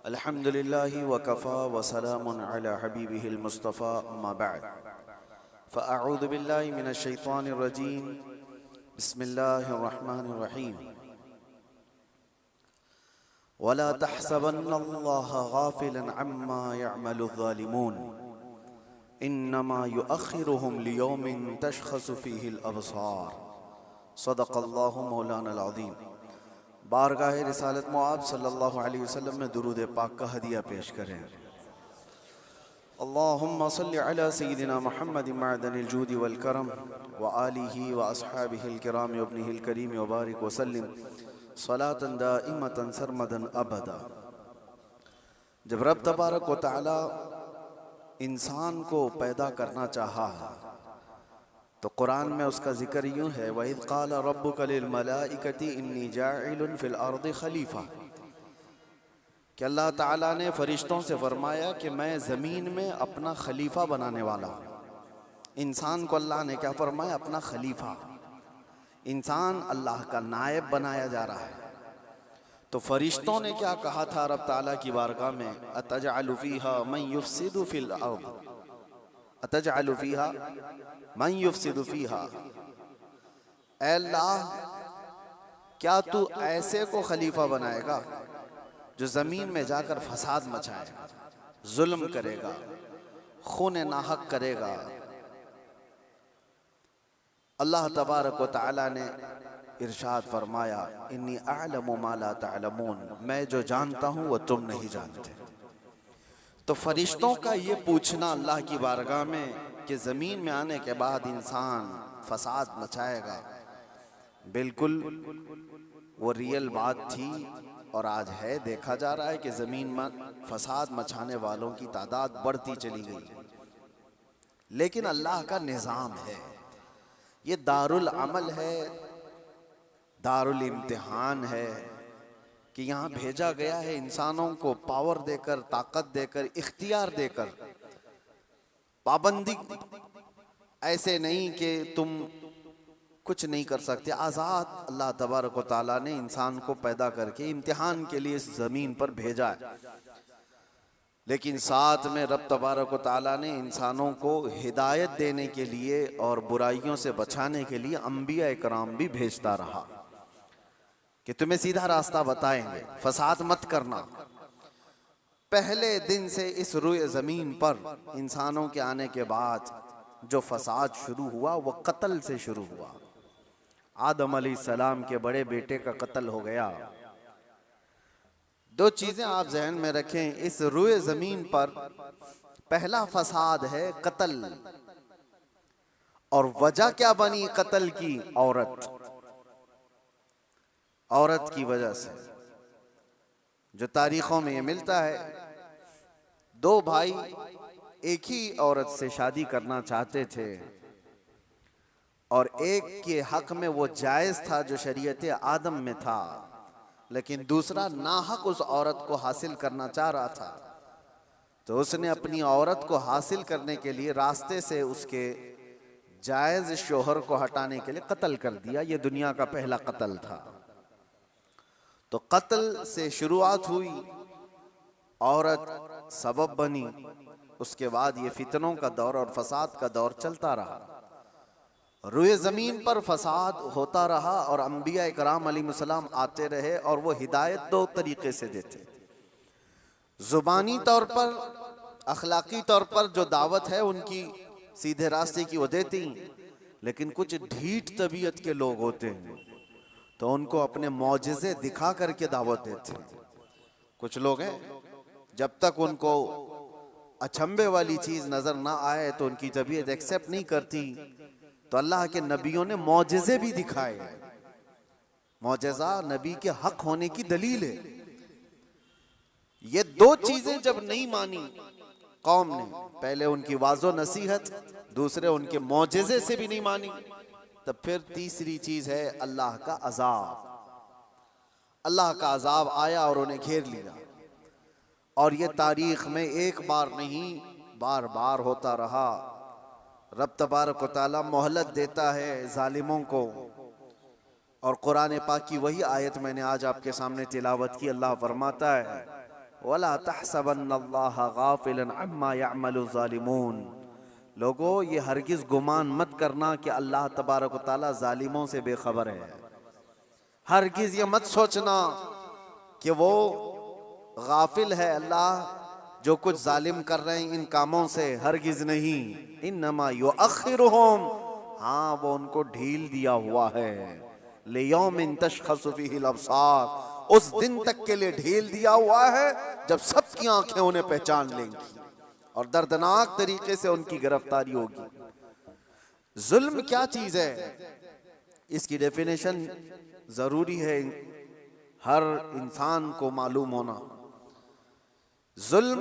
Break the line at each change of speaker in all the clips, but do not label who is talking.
अल्हम्दुलिल्लाहि व कफ़ा व सलामुन अला हबीबिहिल मुस्तफ़ा अम्मा बअद फ़अऊज़ु बिल्लाहि मिनश शैतानिर रजीम बिस्मिल्लाहिर रहमानिर रहीम वला तहसबन्नल्लाहा गाफ़िलन अम्मा यअमलुज़ ज़ालिमून इन्नमा युअख़्खिरुहुम लियौमिन तशख़सु फ़ीहिल अबसार सदक़ल्लाहु मौलानल अज़ीम। बारगाह रिसालत मुआब सल्लल्लाहु अलैहि वसल्लम में दुरूद पाक का हदिया पेश करें। अल्लाहुम्मा सल्लि अला सय्यिदिना मुहम्मदिन मअदनिल जूदि वल करम व आलिहि व अस्हाबिहिल किराम व इब्निहिल करीम व बारिक व सल्लिम सलातन दाइमतन सरमदन अबदा। जब रब तबारक व तआला इंसान को पैदा करना चाहा तो कुरान में उसका जिक्र यूँ है, वइज़ क़ाल रब्बुका लिल मलाइकति इन्नी जाइलुन फिल अर्दि खलीफा, कि अल्लाह ताला ने फरिश्तों से फरमाया कि मैं ज़मीन में अपना खलीफा बनाने वाला हूँ। इंसान को अल्लाह ने क्या फरमाया? अपना खलीफा। इंसान अल्लाह का नायब बनाया जा रहा है। तो फरिश्तों ने क्या कहा था रब ताला की बारगाह में? अतजअलु फ़ीहा मन युफ़सिदु फ़िल अर्द, अतजअलु फ़ीहा मन युफ़सिदु फ़ीहा, ऐ अल्लाह क्या तू ऐसे को खलीफा बनाएगा जो ज़मीन में जाकर फसाद मचाएगा, जुल्म करेगा, खून नाहक करेगा। अल्लाह तबारक व तआला ने इरशाद फरमाया, इन्नी अअलमु मा ला तअलमून, मैं जो जानता हूँ वो तुम नहीं जानते। तो फरिश्तों का ये पूछना अल्लाह की बारगाह में कि ज़मीन में आने के बाद इंसान फसाद मचाएगा, बिल्कुल वो रियल बात थी और आज है। देखा जा रहा है कि ज़मीन में फसाद मचाने वालों की तादाद बढ़ती चली गई। लेकिन अल्लाह का निज़ाम है, ये दारुल अमल है, दारुल इम्तिहान है कि यहाँ भेजा गया है इंसानों को पावर देकर, ताकत देकर, इख्तियार देकर। पाबंदी ऐसे नहीं कि तुम कुछ नहीं कर सकते। आज़ाद अल्लाह तबारक व तआला ने इंसान को पैदा करके इम्तिहान के लिए इस ज़मीन पर भेजा है। लेकिन साथ में रब तबारक व तआला ने इंसानों को हिदायत देने के लिए और बुराइयों से बचाने के लिए अंबिया इकराम भी भेजता रहा कि तुम्हें सीधा रास्ता बताएंगे, फसाद मत करना। पहले दिन से इस रुए ज़मीन पर इंसानों के आने के बाद जो फसाद शुरू हुआ वो कत्ल से शुरू हुआ। आदम अलैहिस्सलाम के बड़े बेटे का कत्ल हो गया। दो चीजें आप जहन में रखें, इस रुए ज़मीन पर पहला फसाद है कत्ल। और वजह क्या बनी कत्ल की? औरत। औरत की वजह से, जो तारीखों में ये मिलता है, दो भाई एक ही औरत से शादी करना चाहते थे और एक के हक में वो जायज था जो शरीयत आदम में था, लेकिन दूसरा नाहक उस औरत को हासिल करना चाह रहा था। तो उसने अपनी औरत को हासिल करने के लिए रास्ते से उसके जायज शोहर को हटाने के लिए कत्ल कर दिया। ये दुनिया का पहला कत्ल था। तो कत्ल से शुरुआत हुई, औरत सबब बनी, उसके बाद ये फितनों का दौर और फसाद का दौर चलता रहा। रुए ज़मीन पर फसाद होता रहा और अंबिया इकराम अलैहिस्सलाम आते रहे और वो हिदायत दो तरीके से देते। ज़ुबानी तौर पर, अखलाकी तौर पर जो दावत है उनकी सीधे रास्ते की वो देती, लेकिन कुछ ढीठ तबीयत के लोग होते हैं तो उनको अपने मौजिज़े दिखा करके दावत देते हैं। कुछ लोग हैं जब तक उनको अचंभे वाली चीज़ नज़र ना आए तो उनकी तबीयत एक्सेप्ट नहीं करती। तो अल्लाह के नबियों ने मौजिज़े भी दिखाए। मौजिज़ा नबी के हक होने की दलील है। ये दो चीज़ें जब नहीं मानी कौम ने, पहले उनकी वाज़ो नसीहत, दूसरे उनके मौजिज़े से भी नहीं मानी, तब फिर तीसरी चीज़ है अल्लाह का अज़ाब। अल्लाह का अज़ाब आया और उन्हें घेर लिया। और ये तारीख में एक बार नहीं, बार बार होता रहा। रब तबारक व तआला मोहलत देता है जालिमों को। और कुरान पाक की वही आयत मैंने आज आपके सामने तिलावत की। अल्लाह फरमाता है वला तहसबन्नल्लाह गाफिलन अम्मा यअमलु ज़ालिमून। लोगों, ये हरगिज गुमान मत करना कि अल्लाह तबारक व तआला जालिमों से बेखबर है। हरगिज ये मत सोचना कि वो गाफिल है अल्लाह जो कुछ जालिम कर रहे हैं इन कामों से, हरगिज नहीं। इन्नमा युअख्खिरुहुम, हाँ वो उनको ढील दिया हुआ है। लियौमिन तशख़सु फ़ीहिल अब्सार, उस दिन तक के लिए ढील दिया हुआ है जब सबकी आंखें उन्हें पहचान लेंगी और दर्दनाक तरीके से उनकी गिरफ्तारी होगी। जुल्म क्या चीज है, इसकी डेफिनेशन जरूरी है हर इंसान को मालूम होना। जुल्म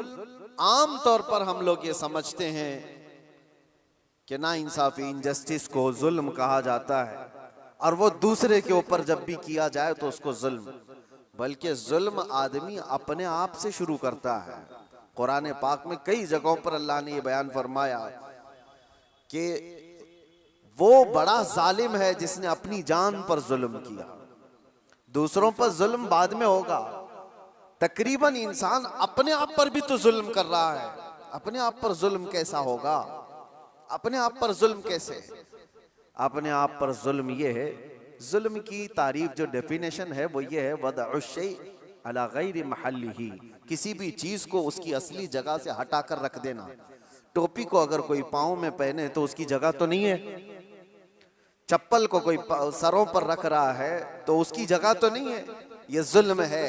आम तौर पर हम लोग ये समझते हैं कि ना इंसाफी, इनजस्टिस को जुल्म कहा जाता है, और वो दूसरे के ऊपर जब भी किया जाए तो उसको जुल्म, बल्कि जुल्म आदमी अपने आप से शुरू करता है। कुरान पाक में कई जगहों पर अल्लाह ने ये बयान फरमाया कि वो बड़ा जालिम है जिसने अपनी जान पर जुल्म किया। दूसरों पर जुल्म बाद में होगा, तकरीबन इंसान अपने आप पर भी तो जुल्म कर रहा है। अपने आप पर जुल्म कैसा होगा, अपने आप पर जुल्म कैसे? अपने आप पर जुल्म ये है, जुल्म की तारीफ जो डेफिनेशन है वो ये है, वदअ शै अला गैरि महल्लिही, किसी भी चीज को उसकी असली जगह से हटाकर रख देना। टोपी को अगर कोई पाँव में पहने तो उसकी जगह तो नहीं है, चप्पल को कोई सरों पर रख रहा है तो उसकी जगह तो नहीं है, ये जुल्म है।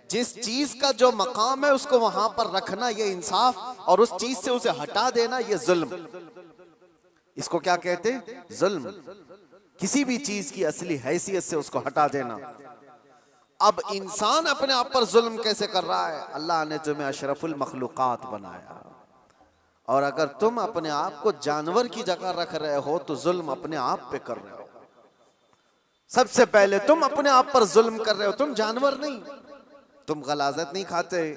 जिस चीज का जो मकाम है उसको वहां पर रखना ये इंसाफ, और उस चीज से उसे हटा देना ये जुल्म। इसको क्या कहते हैं? जुल्म। किसी भी चीज की असली हैसियत से उसको हटा देना। अब इंसान अपने आप पर जुल्म कैसे कर रहा है? अल्लाह ने तुम्हें अशरफुल मखलूकात बनाया, और अगर तुम अपने आप को जानवर की जगह रख रहे हो तो जुल्म अपने आप पे कर रहे हो। सबसे पहले तुम अपने आप पर जुल्म कर रहे हो। तुम जानवर नहीं, तुम गलाजत नहीं खाते,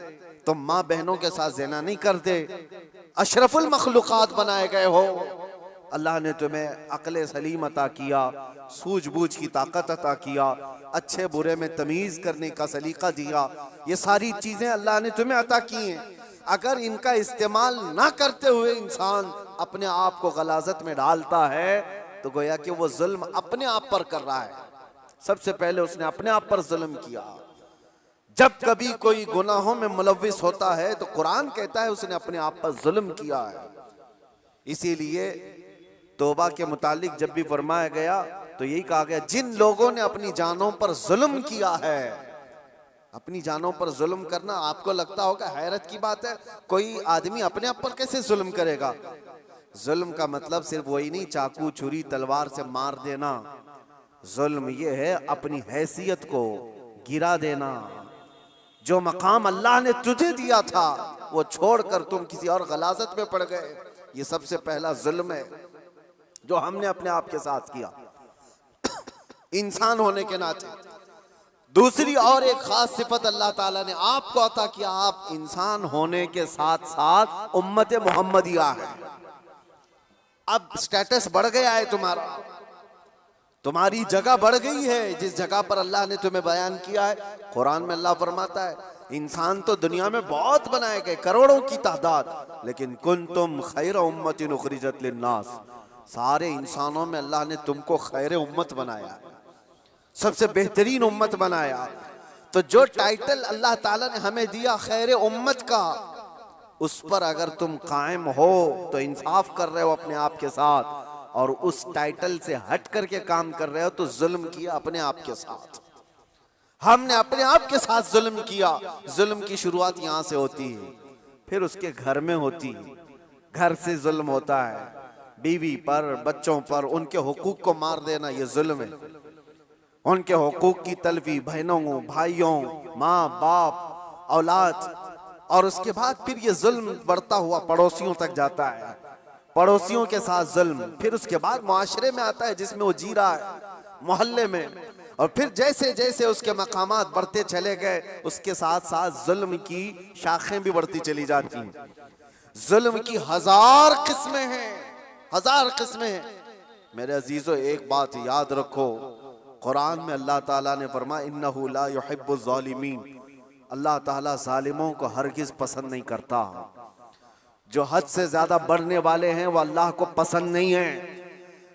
तुम माँ बहनों के साथ ज़िना नहीं करते, अशरफुल मखलूकात बनाए गए हो। अल्लाह ने तुम्हें अक्ल सलीम अता किया, सूझबूझ की ताकत अता किया, अच्छे बुरे में तमीज़ करने का सलीका दिया। ये सारी चीज़ें अल्लाह ने तुम्हें अता की हैं। अगर इनका इस्तेमाल ना करते हुए इंसान अपने आप को गलाजत में डालता है तो गोया कि वो जुल्म अपने आप पर कर रहा है। सबसे पहले उसने अपने आप पर जुल्म किया। जब कभी कोई गुनाहों में मुलव्विस होता है तो कुरान कहता है उसने अपने आप पर जुल्म किया है। इसीलिए तौबा के मुतालिक जब भी फरमाया गया तो यही कहा गया, जिन लोगों ने अपनी जानों पर जुल्म किया है। अपनी जानों पर जुल्म करना आपको लगता होगा हैरत की बात है, कोई आदमी अपने आप पर कैसे जुल्म करेगा? जुल्म का मतलब सिर्फ वही नहीं चाकू छुरी तलवार से मार देना। जुल्म ये है अपनी हैसियत को गिरा देना। जो मकाम अल्लाह ने तुझे दिया था वो छोड़कर तुम किसी और गलाजत में पड़ गए, ये सबसे पहला जुल्म है जो हमने अपने आप के साथ किया इंसान होने के नाते। दूसरी और एक खास सिफत अल्लाह ताला ने आपको अता किया, आप इंसान होने के साथ साथ उम्मत मोहम्मदिया है। अब स्टेटस बढ़ गया है तुम्हारा, तुम्हारी जगह बढ़ गई है जिस जगह पर अल्लाह ने तुम्हें बयान किया है। कुरान में अल्लाह फरमाता है इंसान तो दुनिया में बहुत बनाए गए, करोड़ों की तादाद, लेकिन कुंतुम खैर उम्मतिन उखरिजत लिन्नास, सारे इंसानों में अल्लाह ने तुमको खैर उम्मत बनाया, सबसे बेहतरीन उम्मत बनाया। तो जो टाइटल अल्लाह ताला ने हमें दिया खैर उम्मत का, उस पर अगर तुम कायम हो तो इंसाफ कर रहे हो अपने आप के साथ, और उस टाइटल से हट करके काम कर रहे हो तो जुल्म किया अपने आप के साथ। हमने अपने आप के साथ जुल्म किया। जुल्म की शुरुआत यहाँ से होती है, फिर उसके घर में होती है। घर से जुल्म होता है, बीवी पर, बच्चों पर, उनके हुकूक को मार देना ये जुल्म है। उनके हुकूक की तलफी बहनों, भाइयों, माँ बाप, औलाद, और उसके बाद फिर ये जुल्म बढ़ता हुआ पड़ोसियों तक जाता है, पड़ोसियों के साथ जुल्म, फिर उसके बाद मुआशरे में आता है जिसमें वो जी रहा है, मोहल्ले में, और फिर जैसे जैसे उसके मकामात बढ़ते चले गए उसके साथ साथ जुल्म की शाखें भी बढ़ती चली जाती हैं। जुल्म की हजार किस्में हैं, हजार किस्में हैं। मेरे अजीजों एक बात याद रखो, कुरान में अल्लाह ताला ने फरमाया इन्नहु ला युहिब्बुज़ ज़ालिमीन, अल्लाह ताला जालिमों को हरगिज पसंद नहीं करता। जो हद से ज्यादा बढ़ने वाले हैं वो अल्लाह को पसंद नहीं है।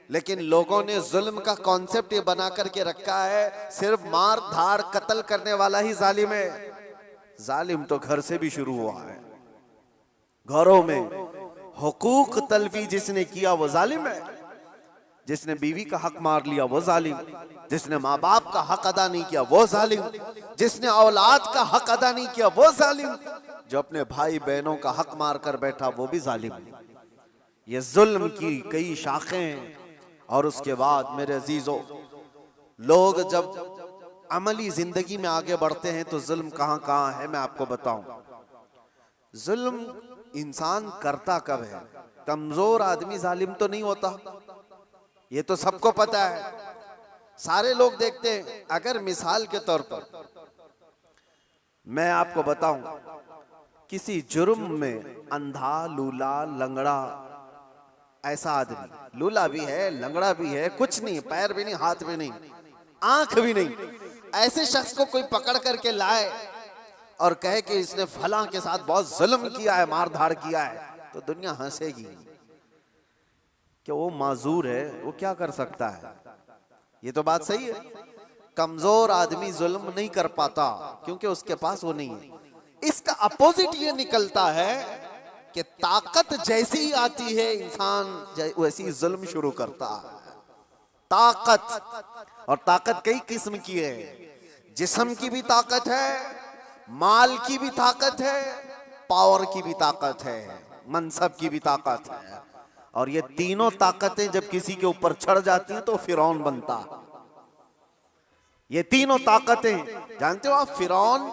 लेकिन लोगों ने जुल्म का कॉन्सेप्ट ये बना करके रखा है, सिर्फ मार धाड़ कत्ल करने वाला ही जालिम है। जालिम तो घर से भी शुरू हुआ है। घरों में हुकूक तलफी जिसने किया वो जालिम है। जिसने बीवी का हक मार लिया वो जालिम, जिसने माँ बाप का हक अदा नहीं किया वो जालिम, जिसने औलाद का हक अदा नहीं किया वो जालिम, जो अपने भाई बहनों का हक मार कर बैठा वो भी जालिम। ये जुल्म की कई शाखें हैं। और उसके बाद मेरे अजीजों, लोग जब अमली जिंदगी में आगे बढ़ते हैं तो जुल्म कहां कहां है मैं आपको बताऊं। जुल्म इंसान करता कब है? कमजोर आदमी जालिम तो नहीं होता, ये तो सबको पता है, सारे लोग देखते हैं। अगर मिसाल के तौर पर मैं आपको बताऊं, किसी जुर्म में अंधा, लूला, लंगड़ा ऐसा आदमी, लूला भी है, लंगड़ा भी है, कुछ नहीं, पैर भी नहीं, हाथ भी नहीं, आंख भी नहीं, ऐसे शख्स को कोई पकड़ करके लाए और कहे कि इसने फलां के साथ बहुत जुल्म किया है, मार धाड़ किया है, तो दुनिया हंसेगी कि वो माजूर है, वो क्या कर सकता है। ये तो बात सही है। कमजोर आदमी जुल्म नहीं कर पाता क्योंकि उसके पास वो नहीं है। इसका अपोजिट ये निकलता है कि ताकत जैसी ही आती है इंसान वैसी जुल्म शुरू करता है। ताकत, और ताकत कई किस्म की है। जिस्म की भी ताकत है, माल की भी ताकत है, पावर की भी ताकत है, मनसब की भी ताकत है। और ये तीनों ताकतें जब किसी के ऊपर चढ़ जाती हैं तो फिरौन बनता है। ये तीनों ताकतें जानते हो आप, फिरौन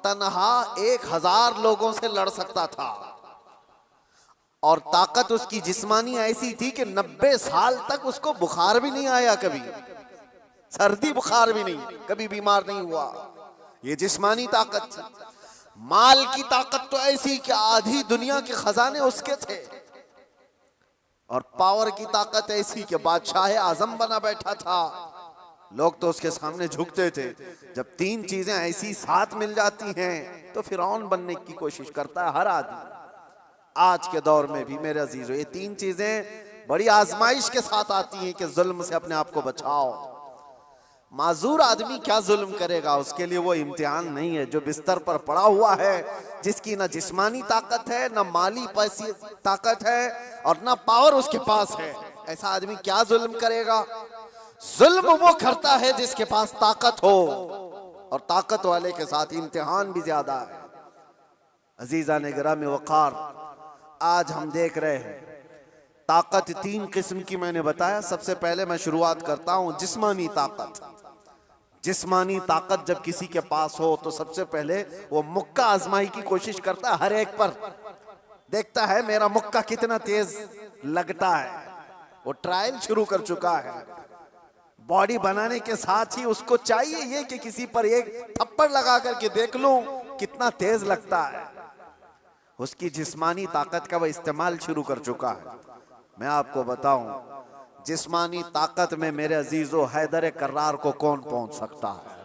तन्हा 1000 लोगों से लड़ सकता था और ताकत उसकी जिस्मानी ऐसी थी कि 90 साल तक उसको बुखार भी नहीं आया, कभी सर्दी बुखार भी नहीं, कभी बीमार नहीं हुआ। ये जिस्मानी ताकत थी। माल की ताकत तो ऐसी कि आधी दुनिया के खजाने उसके थे। और पावर की ताकत ऐसी कि बादशाह आजम बना बैठा था, लोग तो उसके सामने झुकते थे। जब तीन चीजें ऐसी साथ मिल जाती हैं तो फिरौन बनने की कोशिश करता है हर आदमी। आज के दौर में भी मेरे अजीजों, ये तीन चीजें बड़ी आजमाइश के साथ आती हैं कि जुल्म से अपने आप को बचाओ। माजूर आदमी क्या जुल्म करेगा, उसके लिए वो इम्तिहान नहीं है। जो बिस्तर पर पड़ा हुआ है, जिसकी ना जिस्मानी ताकत है, ना माली पैसी ताकत है और ना पावर उसके पास है, ऐसा आदमी क्या जुल्म करेगा? जुल्म वो करता है जिसके पास ताकत हो, और ताकत वाले के साथ इम्तिहान भी ज्यादा है। अजीजा ने गिरामी वक़ार, आज हम देख रहे हैं ताकत 3 किस्म की मैंने बताया। सबसे पहले मैं शुरुआत करता हूं जिस्मानी ताकत। जिस्मानी ताकत जब किसी के पास हो तो सबसे पहले वो मुक्का आजमाई की कोशिश करता है, हर एक पर देखता है मेरा मुक्का कितना तेज लगता है। वो ट्रायल शुरू कर चुका है। बॉडी बनाने के साथ ही उसको चाहिए ये कि किसी पर एक थप्पड़ लगा करके देख लूं कितना तेज लगता है। उसकी जिस्मानी ताकत का वह इस्तेमाल शुरू कर चुका है। मैं आपको बताऊं, जिस्मानी ताकत में मेरे अजीजों हैदर कर्रार को कौन पहुंच सकता है?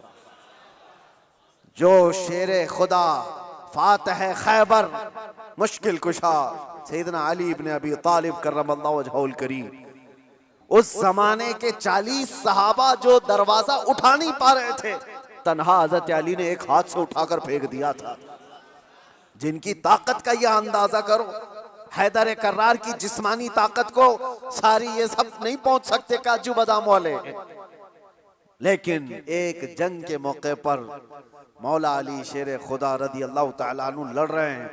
जो शेरे खुदा, फातह खैबर, मुश्किल कुशा सैयदना अली इब्न अबी तालिब करमल्लाहु वजहुल करीम, उस जमाने के 40 सहाबा जो दरवाजा उठा नहीं पा रहे थे, तन्हा हजरत अली ने एक हाथ से उठाकर फेंक दिया था। जिनकी ताकत का यह अंदाजा करो, हैदर कर्रार की जिस्मानी ताकत को सारी ये सब नहीं पहुंच सकते काजू बादाम वाले। लेकिन एक जंग के मौके पर मौला अली शेर खुदा रदी अल्लाह तआला अन्हु लड़ रहे हैं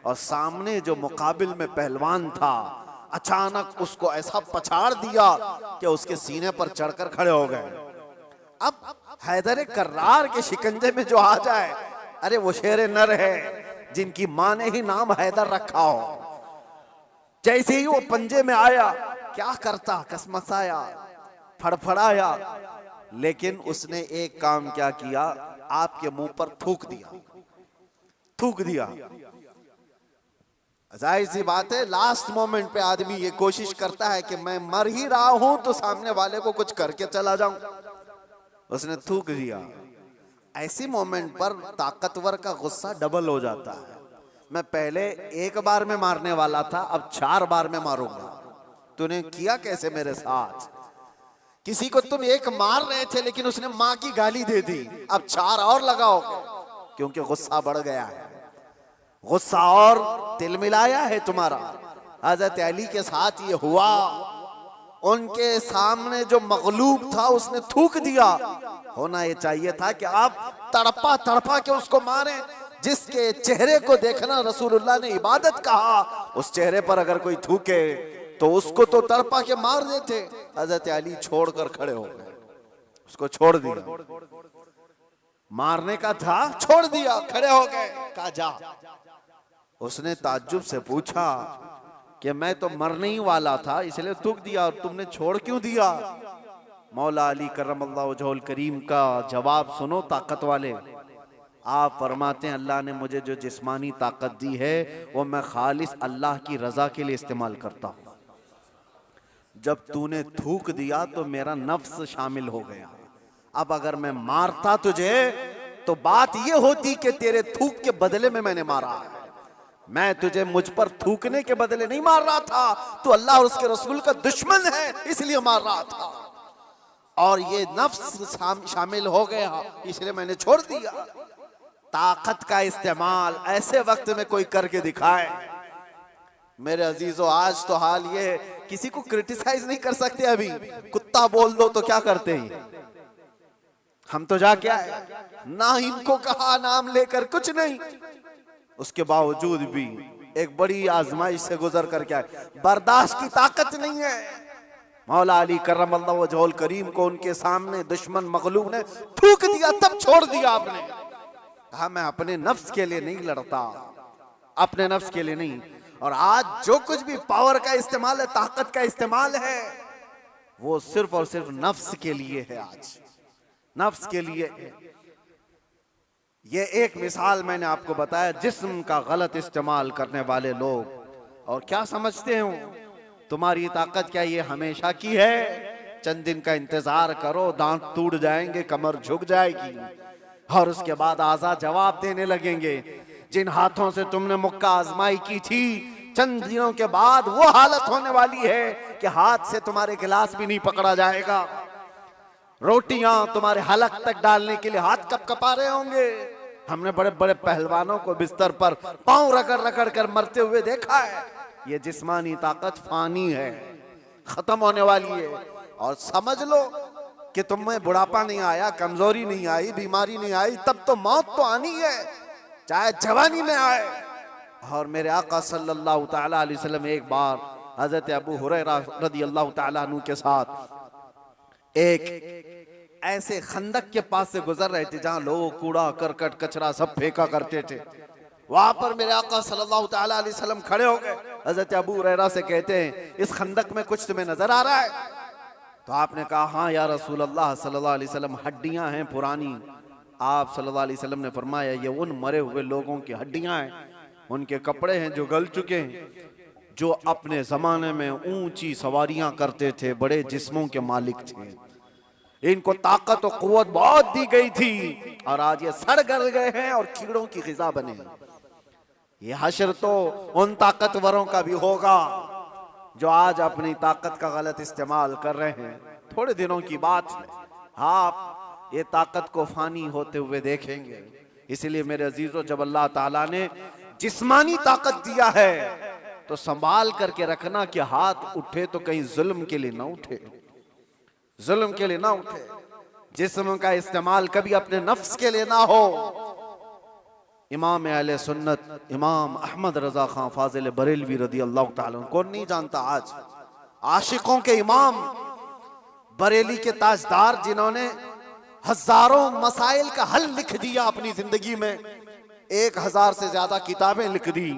और सामने जो मुकाबिल में पहलवान था, अचानक उसको ऐसा पछाड़ दिया कि उसके सीने पर चढ़कर खड़े हो गए। अब हैदर कर्रार के शिकंजे में जो आ जाए, अरे वो शेर नर है जिनकी मां ने ही नाम हैदर रखा हो। जैसे ही वो पंजे में आया, क्या करता, कसमसाया, फड़फड़ाया, लेकिन उसने एक काम क्या किया, आपके मुंह पर थूक दिया। थूक दिया। जाहिर सी बात है, लास्ट मोमेंट पे आदमी ये कोशिश करता है कि मैं मर ही रहा हूं तो सामने वाले को कुछ करके चला जाऊं। उसने थूक दिया। ऐसी मोमेंट पर ताकतवर का गुस्सा डबल हो जाता है। मैं पहले एक बार में मारने वाला था, अब 4 बार में मारूंगा। तूने किया कैसे मेरे साथ? किसी को तुम एक मार रहे थे लेकिन उसने माँ की गाली दे दी, अब 4 और लगाओगे, क्योंकि गुस्सा बढ़ गया है, गुस्सा और तिलमिलाया है तुम्हारा। हजरत अली के साथ ये हुआ, उनके सामने जो मगलूब था उसने थूक दिया। होना ये चाहिए था कि आप तड़पा तड़पा के उसको मारें। जिसके चेहरे को देखना रसूलुल्लाह ने इबादत कहा, उस चेहरे पर अगर कोई थूके तो उसको तो तड़पा के मार देते। हजरत अली छोड़कर खड़े हो गए, उसको छोड़ दिया। मारने का था, छोड़ दिया, खड़े हो गए, कहा जा। उसने ताज्जुब से पूछा कि मैं तो मरने ही वाला था इसलिए थूक दिया, और तुमने छोड़ क्यों दिया? मौला अली करमल्लाहु वजहुल करीम का जवाब सुनो ताकत वाले। आप फरमाते हैं अल्लाह ने मुझे जो जिस्मानी ताकत दी है वो मैं खालिस अल्लाह की रजा के लिए इस्तेमाल करता हूं। जब तूने थूक दिया तो मेरा नफ्स शामिल हो गया। अब अगर मैं मारता तुझे तो बात ये होती कि तेरे थूक के बदले में मैंने मारा है। मैं तुझे मुझ पर थूकने के बदले नहीं मार रहा था, तो अल्लाह और उसके रसूल का दुश्मन है इसलिए मार रहा था, और ये नफ्स शामिल हो गया इसलिए मैंने छोड़ दिया। ताकत का इस्तेमाल ऐसे वक्त में कोई करके दिखाए। मेरे अजीजों, आज तो हाल ये किसी को क्रिटिसाइज नहीं कर सकते। अभी कुत्ता बोल दो तो क्या करते हैं हम, तो जाके आए ना, इनको कहा नाम लेकर कुछ नहीं, उसके बावजूद भी एक बड़ी आजमाइश से गुजर करके आए। बर्दाश्त की ताकत नहीं है। मौला अली करमल्लाहु वजहुल करीम को उनके सामने दुश्मन मगलूब ने थूक दिया, तब छोड़ दिया आपने। कहा मैं अपने नफ्स के लिए नहीं लड़ता, अपने नफ्स के लिए नहीं। और आज जो कुछ भी पावर का इस्तेमाल है, ताकत का इस्तेमाल है, वो सिर्फ और सिर्फ नफ्स के लिए है। आज नफ्स के लिए है। ये एक मिसाल मैंने आपको बताया, जिस्म का गलत इस्तेमाल करने वाले लोग। और क्या समझते हो तुम्हारी ताकत क्या ये हमेशा की है? चंद दिन का इंतजार करो, दांत टूट जाएंगे, कमर झुक जाएगी, और उसके बाद आज़ाद जवाब देने लगेंगे। जिन हाथों से तुमने मुक्का आजमाई की थी, चंद दिनों के बाद वो हालत होने वाली है कि हाथ से तुम्हारे गिलास भी नहीं पकड़ा जाएगा। रोटियां तुम्हारे हलक तक डालने के लिए हाथ कपकपा रहे होंगे। हमने बड़े बड़े पहलवानों को बिस्तर पर पांव रगड़ रगड़ कर मरते हुए देखा है। ये जिस्मानी ताकत फानी है, खत्म होने वाली है। और समझ लो कि तुम्हें बुढ़ापा नहीं आया, कमजोरी नहीं आई, बीमारी नहीं आई, तब तो मौत तो आनी है, चाहे जवानी में आए। और मेरे आका सल्लल्लाहु तआला अलैहि वसल्लम एक बार हजरत अबू हुरैरा रदियल्लाहु तआला अन्हु के साथ एक ऐसे खंदक के पास से गुजर रहे थे जहां लोग कूड़ा करकट कचरा सब फेंका करते थे। वहां पर मेरे आका सल्लल्लाहु तआला अलैहि वसल्लम खड़े हो गए। हजरत अबू हुरैरा से कहते हैं इस खंदक में कुछ तुम्हें नजर आ रहा है? तो आपने कहा हाँ या रसूल अल्लाह सल्लल्लाहु अलैहि वसल्लम, हड्डियां हैं पुरानी। आप सल्लल्लाहु अलैहि वसल्लम ने फरमाया ये उन मरे हुए लोगों की हड्डियां हैं, उनके कपड़े हैं जो गल चुके हैं, जो अपने जमाने में ऊंची सवारियां करते थे, बड़े जिस्मों के मालिक थे। इनको ताकत और कुव्वत बहुत दी गई थी और आज ये सड़ गल गए हैं और कीड़ों की ग़िज़ा बने। ये हश्र तो उन ताकतवरों का भी होगा जो आज अपनी ताकत का गलत इस्तेमाल कर रहे हैं। थोड़े दिनों की बात है, आप ये ताकत को फानी होते हुए देखेंगे। इसलिए मेरे अजीजों, जब अल्लाह ताला ने जिस्मानी ताकत दिया है तो संभाल करके रखना कि हाथ उठे तो कहीं जुल्म के लिए ना उठे, जुल्म के लिए ना उठे। जिस्म का इस्तेमाल कभी अपने नफ्स के लिए ना हो। इमाम अहले सुन्नत इमाम अहमद रजा खान फाजिल बरेलवी रदी अल्लाह ताला कौन नहीं जानता, आज आशिकों के इमाम, बरेली के ताजदार, जिन्होंने हजारों मसाइल का हल लिख दिया अपनी जिंदगी में, 1000 से ज्यादा किताबें लिख दी।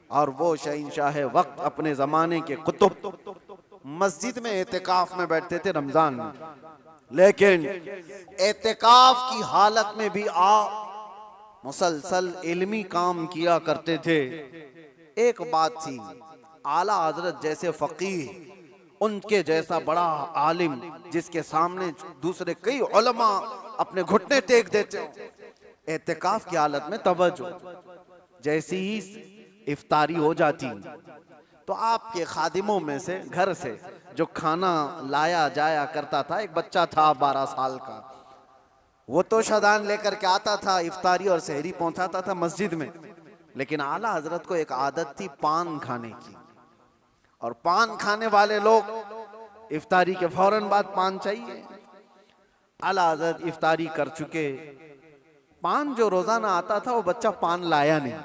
और वो शहंशाह वक्त अपने जमाने के कुतुब मस्जिद में एतिकाफ में बैठते थे रमजान में, लेकिन एतिकाफ की हालत में भी मुसलसल इल्मी काम किया करते थे। एक बात थी, आला हजरत जैसे फकीह, उनके जैसा बड़ा आलिम जिसके सामने दूसरे कई उलमा अपने घुटने टेक देते हो। एतिकाफ की हालत में तवज्जो, जैसी ही इफ्तारी हो जाती तो आपके खादिमों में से घर से जो खाना लाया जाया करता था, एक बच्चा था 12 साल का, वो तो शदान लेकर के आता था, इफ्तारी और सहरी पहुंचाता था मस्जिद में। लेकिन आला हजरत को एक आदत थी पान खाने की, और पान खाने वाले लोग इफ्तारी के फौरन बाद पान चाहिए। आला हजरत इफ्तारी कर चुके, पान जो रोजाना आता था वो बच्चा पान लाया नहीं,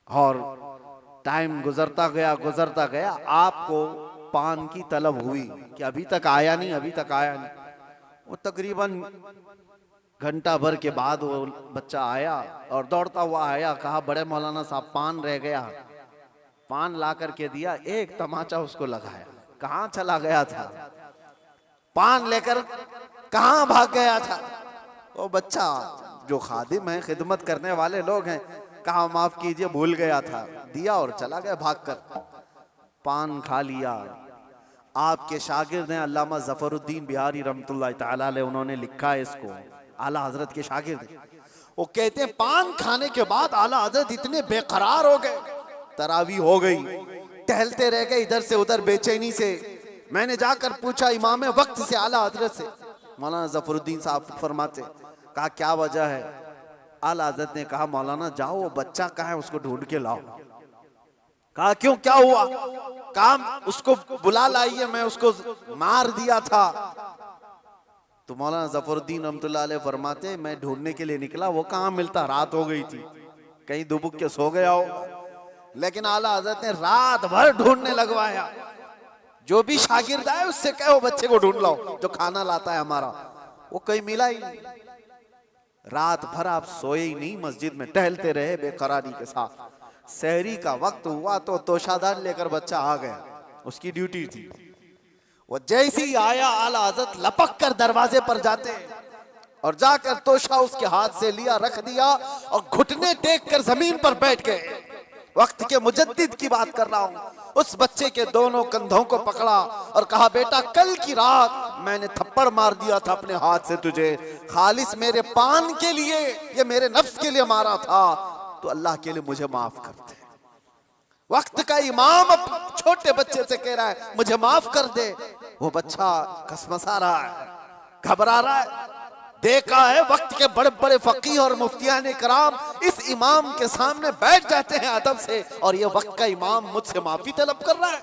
और टाइम गुजरता गया, आपको पान की तलब हुई कि अभी तक आया नहीं, अभी तक आया नहीं। वो तकरीबन घंटा भर के बाद वो बच्चा आया और दौड़ता हुआ आया, कहा बड़े मौलाना साहब पान रह गया। पान ला करके दिया, एक तमाचा उसको लगाया, कहां चला गया था, पान लेकर कहां भाग गया था। वो बच्चा, जो खादिम है, खिदमत करने वाले लोग हैं, कहा माफ कीजिए भूल गया था, दिया और चला गया भागकर। पान खा लिया। आपके शागिर्द हैं अल्लामा जफरुद्दीन बिहारी रहमतुल्लाह तआला अलैह, उन्होंने लिखा है इसको, आला हजरत के शागिर्द। वो कहते हैं पान खाने के बाद आला हजरत इतने बेकरार हो गए, तरावी हो गई, टहलते रह गए इधर से उधर बेचैनी से। मैंने जाकर पूछा इमाम वक्त से आला हजरत से, मौलाना जफरुद्दीन साहब फरमाते, कहा क्या वजह है। आला हजरत ने कहा मौलाना जाओ वो बच्चा कहाँ है उसको ढूंढ के लाओ। कहा क्यों, क्या हुआ। काम उसको बुला लाइए, मैं उसको मार दिया था। तो मौलाना जफरुद्दीन रहमतुल्लाह अलैह फरमाते, मैं ढूंढने के लिए निकला, वो कहाँ मिलता, रात हो गई थी, कहीं दुबक के सो गया हो। लेकिन आला हजरत ने रात भर ढूंढने लगवाया। जो भी शागिर्द आए उससे कहो बच्चे को ढूंढ लाओ जो खाना लाता है हमारा। वो कहीं मिला ही नहीं। रात भर आप सोए ही नहीं, मस्जिद में टहलते रहे बेकरारी के साथ। सहरी का वक्त हुआ तो तोशादान लेकर बच्चा आ गया, उसकी ड्यूटी थी। वो जैसे ही आया आला हजरत लपक कर दरवाजे पर जाते और जाकर तोशा उसके हाथ से लिया, रख दिया और घुटने टेक कर जमीन पर बैठ गए। वक्त के मुजद्दिद की बात कर रहा हूं। उस बच्चे के दोनों कंधों को पकड़ा और कहा बेटा कल की रात मैंने थप्पड़ मार दिया था अपने हाथ से तुझे, खालिस मेरे पान के लिए, ये मेरे नफ्स के लिए मारा था, तो अल्लाह के लिए मुझे माफ कर दे। वक्त का इमाम अब छोटे बच्चे से कह रहा है मुझे माफ कर दे। वो बच्चा कसमसा रहा है, घबरा रहा है। देखा है वक्त के बड़े बड़े फकीह और मुफ्तियान कराम इस इमाम के सामने बैठ जाते हैं अदब से, और ये वक्त का इमाम मुझसे माफी तलब कर रहा है।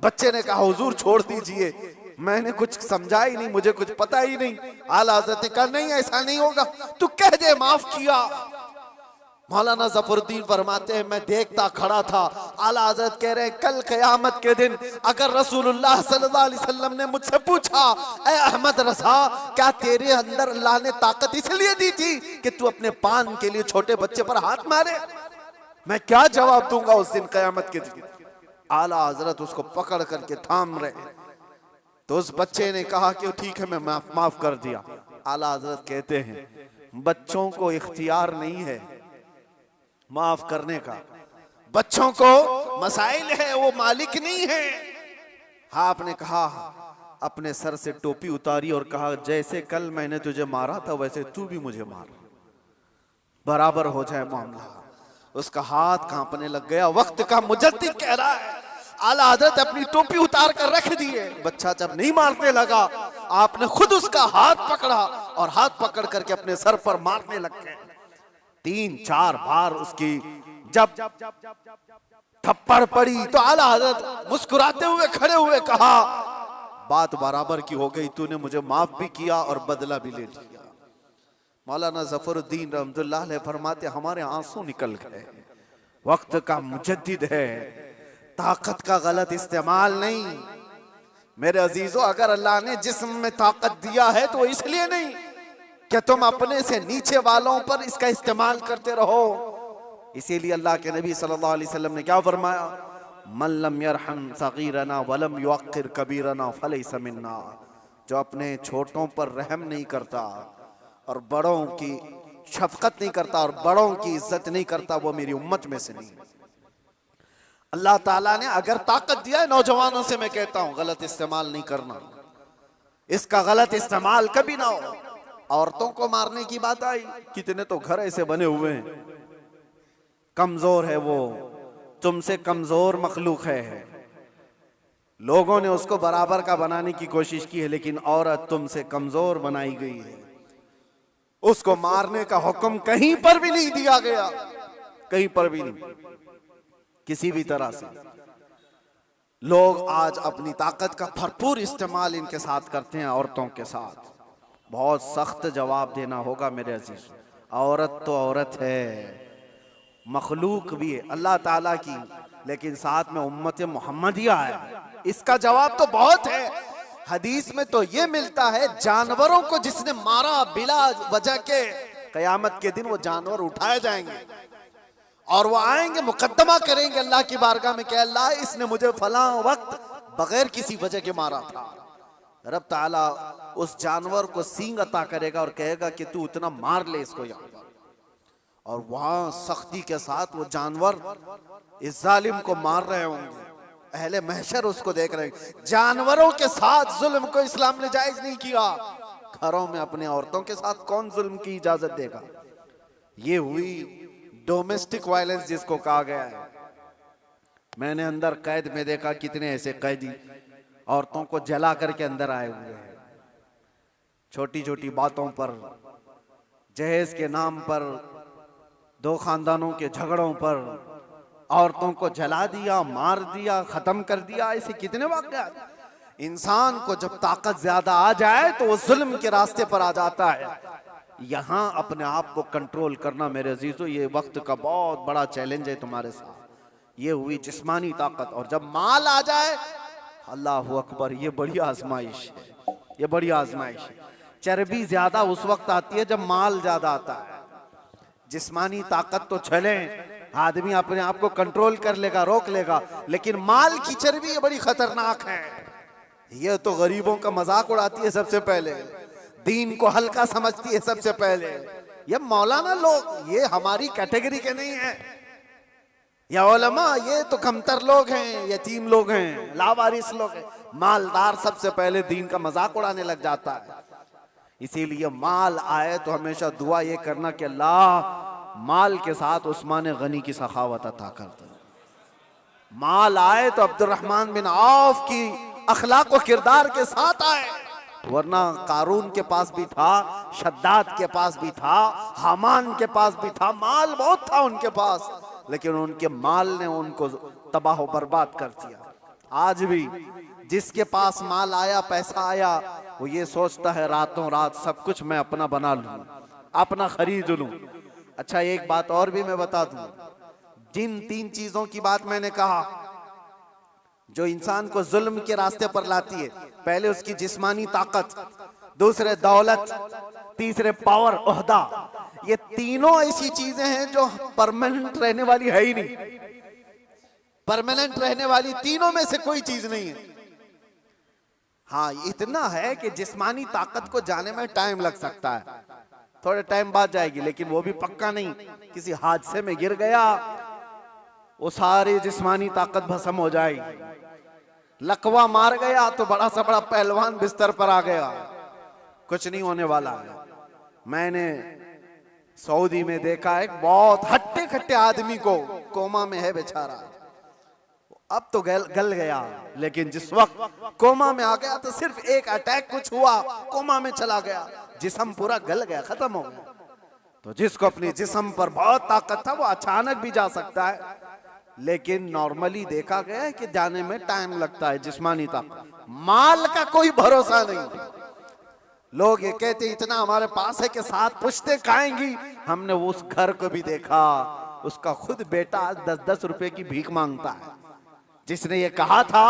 बच्चे ने कहा हुजूर छोड़ दीजिए, मैंने कुछ समझा ही नहीं, मुझे कुछ पता ही नहीं। आला हज़रत ने कहा नहीं ऐसा नहीं होगा, तू कह दे माफ किया। मौलाना जफरुद्दीन फरमाते हैं मैं देखता खड़ा था। आला हज़रत कह रहे हैं कल क़यामत के दिन अगर रसूलुल्लाह सल्लल्लाहु अलैहि वसल्लम ने मुझसे पूछा ऐ अहमद रज़ा क्या तेरे अंदर अल्लाह ने ताकत इसलिए दी थी कि तू अपने पान के लिए छोटे बच्चे पर हाथ मारे, मैं क्या जवाब दूंगा उस दिन क़यामत के दिन। आला हज़रत उसको पकड़ करके थाम रहे, तो उस बच्चे ने कहा कि ठीक है मैं माफ कर दिया। आला हज़रत कहते हैं बच्चों को इख्तियार नहीं है माफ करने का, बच्चों को मसाइल है, वो मालिक नहीं है। हाँ आपने कहा अपने सर से टोपी उतारी और कहा जैसे कल मैंने तुझे मारा था वैसे तू भी मुझे मार, बराबर हो जाए मामला। उसका हाथ कांपने लग गया। वक्त का मुजद्दिद कह रहा है आला हज़रत अपनी टोपी उतार कर रख दिए। बच्चा जब नहीं मारने लगा आपने खुद उसका हाथ पकड़ा और हाथ पकड़ करके अपने सर पर मारने लग गए। 3-4 बार उसकी जब थप्पड़ पड़ी तो आला हज़रत मुस्कुराते हुए खड़े हुए कहा बात बराबर की हो गई, तूने मुझे माफ भी किया और बदला भी ले लिया। मौलाना जफरुद्दीन रहमतुल्लाह अलैह फरमाते हमारे आंसू निकल गए। वक्त का मुजद्दिद है, ताकत का गलत इस्तेमाल नहीं। मेरे अजीजों अगर अल्लाह ने जिस्म में ताकत दिया है तो इसलिए नहीं कि तुम अपने से नीचे वालों पर इसका इस्तेमाल करते रहो। इसीलिए अल्लाह के नबी सल्लल्लाहु अलैहि वसल्लम ने क्या फरमाया, मन लम यरहम सगीरना वलम युअक्किर कबीरना फलैसा मिन्ना, जो अपने छोटों पर रहम नहीं करता और बड़ों की शफकत नहीं करता और बड़ों की इज्जत नहीं करता वो मेरी उम्मत में से नहीं। अल्लाह ताला ने अगर ताकत दिया है, नौजवानों से मैं कहता हूं गलत इस्तेमाल नहीं करना, इसका गलत इस्तेमाल कभी ना हो। औरतों को मारने की बात आई, कितने तो घर ऐसे बने हुए हैं, कमजोर है वो, तुमसे कमजोर मखलूक है, लोगों ने उसको बराबर का बनाने की कोशिश की है, लेकिन औरत तुमसे कमजोर बनाई गई है। उसको मारने का हुक्म कहीं पर भी नहीं दिया गया, कहीं पर भी नहीं, किसी भी तरह से। लोग आज अपनी ताकत का भरपूर इस्तेमाल इनके साथ करते हैं, औरतों के साथ। बहुत सख्त जवाब देना होगा मेरे अजीज। औरत तो औरत है, मखलूक भी है अल्लाह ताला की, लेकिन साथ में उम्मत मोहम्मदिया है। इसका जवाब तो बहुत है। हदीस में तो ये मिलता है, जानवरों को जिसने मारा बिला वजह के, कयामत के दिन वो जानवर उठाए जाएंगे और वो आएंगे, मुकद्दमा करेंगे अल्लाह की बारगाह में कि अल्लाह इसने मुझे फलां वक्त बगैर किसी वजह के मारा था। रब ताला उस जानवर को सींग अता करेगा और कहेगा कि तू इतना मार ले इसको यहाँ पर, और वहां सख्ती के साथ वो जानवर इस जालिम को मार रहे होंगे। अहले महशर उसको देख रहे हैं। जानवरों के साथ जुल्म को इस्लाम ने जायज नहीं किया। घरों में अपने औरतों के साथ कौन जुल्म की इजाजत देगा? ये हुई डोमेस्टिक वायलेंस जिसको कहा गया है। मैंने अंदर कैद में देखा कितने ऐसे कैदी औरतों को जला करके अंदर आए हुए हैं, छोटी छोटी बातों पर, जहेज के नाम पर, दो खानदानों के झगड़ों पर औरतों को जला दिया, मार दिया, खत्म कर दिया। ऐसे कितने वाक़यात। इंसान को जब ताकत ज्यादा आ जाए तो वो जुल्म के रास्ते पर आ जाता है। यहां अपने आप को कंट्रोल करना मेरे अजीजों, ये वक्त का बहुत बड़ा चैलेंज है तुम्हारे साथ। ये हुई जिस्मानी ताकत, और जब माल आ जाए, अल्लाह अकबर, ये बड़ी आजमाइश है, ये बड़ी आजमाइश है। चर्बी ज्यादा उस वक्त आती है जब माल ज्यादा आता है। जिस्मानी ताकत तो चले, आदमी अपने आप को कंट्रोल कर लेगा, रोक लेगा, लेकिन माल की चर्बी ये बड़ी खतरनाक है। ये तो गरीबों का मजाक उड़ाती है सबसे पहले, दीन को हल्का समझती है सबसे पहले। ये मौलाना लोग, ये हमारी कैटेगरी के नहीं है। या उलमा, ये तो कमतर लोग हैं, यतीम लोग हैं, लावारिस लोग हैं। मालदार सबसे पहले दीन का मजाक उड़ाने लग जाता है। इसीलिए माल आए तो हमेशा दुआ ये करना कि अल्लाह माल के साथ उस्मान गनी की सखावत अता कर दे। माल आए तो अब्दुर्रहमान बिन औफ की अखलाक व किरदार के साथ आए, वरना कारून के पास भी था, शद्दाद के पास भी था, हामान के पास भी था, माल बहुत था उनके पास, लेकिन उनके माल ने उनको तबाह बर्बाद कर दिया। आज भी जिसके पास माल आया, पैसा आया, वो ये सोचता है रातों रात सब कुछ मैं अपना बना लूं, अपना खरीद लूं। अच्छा, एक बात और भी मैं बता दूं, जिन 3 चीजों की बात मैंने कहा जो इंसान को जुल्म के रास्ते पर लाती है, पहले उसकी जिस्मानी ताकत, दूसरे दौलत, तीसरे पावर, ओहदा, ये तीनों ऐसी चीजें हैं जो परमानेंट रहने वाली है ही नहीं। परमानेंट रहने वाली तीनों में से कोई चीज नहीं है। हाँ, इतना है कि जिस्मानी ताकत को जाने में टाइम लग सकता है, थोड़े टाइम बाद जाएगी, लेकिन वो भी पक्का नहीं। किसी हादसे में गिर गया, वो सारी जिस्मानी ताकत भस्म हो जाएगी। लकवा मार गया तो बड़ा सा बड़ा पहलवान बिस्तर पर आ गया, कुछ नहीं होने वाला है। मैंने सऊदी में देखा है, बहुत हट्टे खट्टे आदमी को, कोमा में है बेचारा, अब तो गल गया, लेकिन जिस वक्त कोमा में आ गया तो सिर्फ एक अटैक कुछ हुआ, कोमा में चला गया, जिस्म पूरा गल गया, खत्म हो गया। तो जिसको अपने जिस्म पर बहुत ताकत था वो अचानक भी जा सकता है, लेकिन नॉर्मली देखा गया है कि जाने में टाइम लगता है। जिस्मानी ताकत, माल का कोई भरोसा नहीं। लोग ये कहते इतना हमारे पास है कि 7 पुश्तें खाएंगी। हमने उस घर को भी देखा, उसका खुद बेटा 10-10 रुपए की भीख मांगता है। जिसने ये कहा था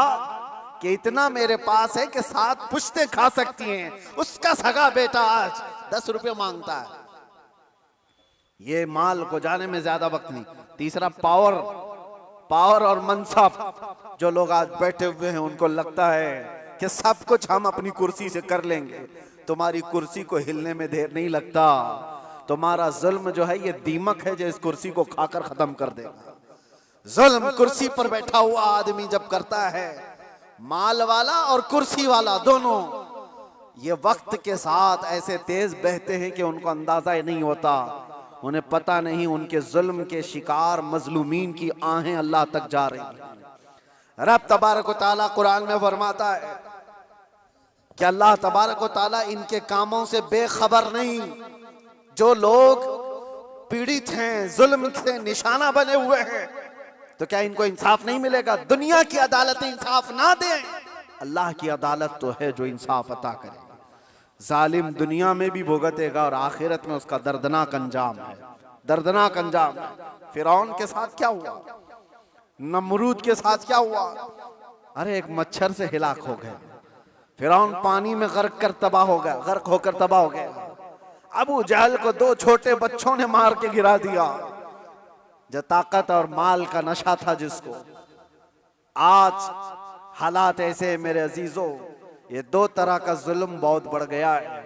कि इतना मेरे पास है कि 7 पुश्तें खा सकती हैं, उसका सगा बेटा आज 10 रुपए मांगता है। ये माल को जाने में ज्यादा वक्त नहीं। तीसरा पावर और मनसब। जो लोग आज बैठे हुए हैं उनको लगता है कि सब कुछ हम अपनी कुर्सी से कर लेंगे। तुम्हारी कुर्सी को हिलने में देर नहीं लगता। तुम्हारा जुल्म जो है ये दीमक है जो इस कुर्सी को खाकर खत्म कर देगा। जुल्म कुर्सी पर बैठा हुआ आदमी जब करता है, माल वाला और कुर्सी वाला दोनों, ये वक्त के साथ ऐसे तेज बहते हैं कि उनको अंदाजा ही नहीं होता, उन्हें पता नहीं उनके जुल्म के शिकार मजलूमीन की आहें अल्लाह तक जा रही हैं। रब तबारक व तआला कुरान में फरमाता है कि अल्लाह तबारक व तआला इनके कामों से बेखबर नहीं। जो लोग पीड़ित हैं, जुल्म से निशाना बने हुए हैं, तो क्या इनको इंसाफ नहीं मिलेगा? दुनिया की अदालतें इंसाफ ना दें, अल्लाह की अदालत तो है जो इंसाफ अता करे। जालिम दुनिया में भी भुगतेगा और आखिरत में उसका दर्दनाक अंजाम है, दर्दनाक अंजाम है। फिरौन के साथ क्या हुआ, नमरूद के साथ क्या हुआ? अरे एक मच्छर से हिलाक हो गए। फिरौन पानी में गर्क कर तबाह हो गया, गर्क होकर तबाह हो गया। अबू जहल को 2 छोटे बच्चों ने मार के गिरा दिया। जो ताकत और माल का नशा था जिसको, आज हालात ऐसे मेरे अजीजों, ये 2 तरह का जुल्म बहुत बढ़ गया है,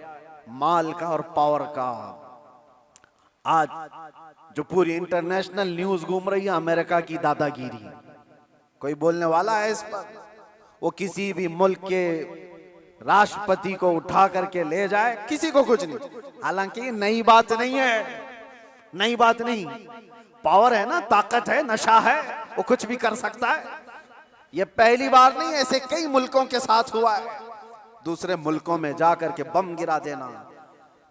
माल का और पावर का। आज जो पूरी इंटरनेशनल न्यूज घूम रही है अमेरिका की दादागिरी, कोई बोलने वाला है इस पर? वो किसी भी मुल्क के राष्ट्रपति को उठा करके ले जाए, किसी को कुछ नहीं। हालांकि नई बात नहीं है, नई बात नहीं। पावर है ना, ताकत है, नशा है, वो कुछ भी कर सकता है। ये पहली बार नहीं, ऐसे कई मुल्कों के साथ हुआ है। दूसरे मुल्कों में जाकर के बम गिरा देना,